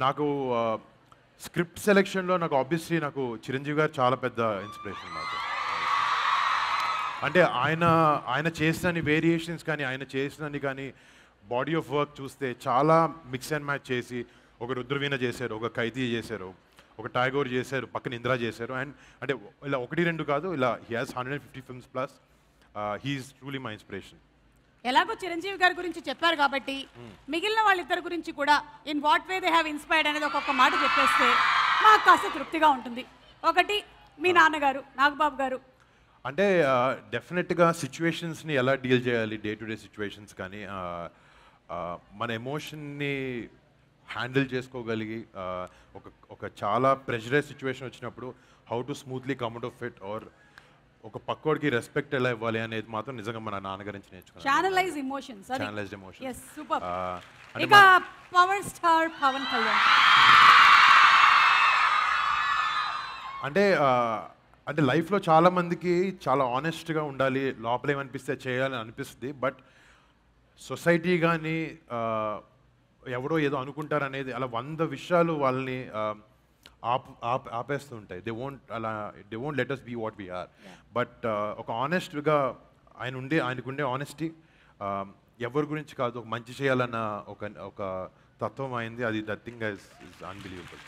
నాకు స్క్రిప్ట్ సెలెక్షన్లో నాకు ఆబ్వియస్లీ నాకు చిరంజీవి గారు చాలా పెద్ద ఇన్స్పిరేషన్ నాకు. అంటే ఆయన ఆయన చేసిన వేరియేషన్స్ కానీ ఆయన చేసినని కానీ బాడీ ఆఫ్ వర్క్ చూస్తే చాలా మిక్స్ అండ్ మ్యాచ్ చేసి ఒక రుద్రవీణ చేశారు, ఒక ఖైదీ చేశారు, ఒక టైగోర్ చేశారు, పక్కన ఇంద్రా చేశారు. అండ్ అంటే ఇలా ఒకటి రెండు కాదు, ఇలా he has 150 films plus. He's truly my inspiration. ఎలాగో చిరంజీవి గారి గురించి చెప్పారు కాబట్టి మిగిలిన వాళ్ళిద్దరి గురించి కూడా in what way they have inspired అనేది ఒక్కొక్క మాట చెప్పేస్తే మాకు కాస్త తృప్తిగా ఉంటుంది. ఒకటి మీ నాన్నగారు నాగబాబు గారు. అంటే డెఫినెట్గా సిచ్యువేషన్స్ని ఎలా డీల్ చేయాలి, డే టు డే సిచ్యువేషన్స్ కానీ మన ఎమోషన్ని హ్యాండిల్ చేసుకోగలిగి ఒక ఒక చాలా ప్రెషరైజ్ సిచ్యువేషన్ వచ్చినప్పుడు how to smoothly come out of it, or ఒక పక్కోడికి రెస్పెక్ట్ ఎలా ఇవ్వాలి అనేది మాత్రం నిజంగా మన నాన్నగారి నుంచి నేర్చుకున్నాను. Channelise emotions. Channelised emotions. yes super. ఇక పవర్ స్టార్ పవన్ కళ్యాణ్ అంటే అంటే లైఫ్లో చాలా మందికి చాలా ఆనెస్ట్గా ఉండాలి, లోపల ఏమనిపిస్తే చేయాలని అనిపిస్తుంది. బట్ సొసైటీ కానీ ఎవడో ఏదో అనుకుంటారు అనేది అలా 100 విషయాలు వాళ్ళని ఆపేస్తూ ఉంటాయి. They won't let us be what we are. But ఒక ఆనెస్ట్గా ఆయనకుండే ఆనెస్టీ ఎవరి గురించి కాదు, ఒక మంచి చేయాలన్న ఒక తత్వం అయింది. అది దట్ థింగ్ ఇస్ అన్బిలీవబుల్.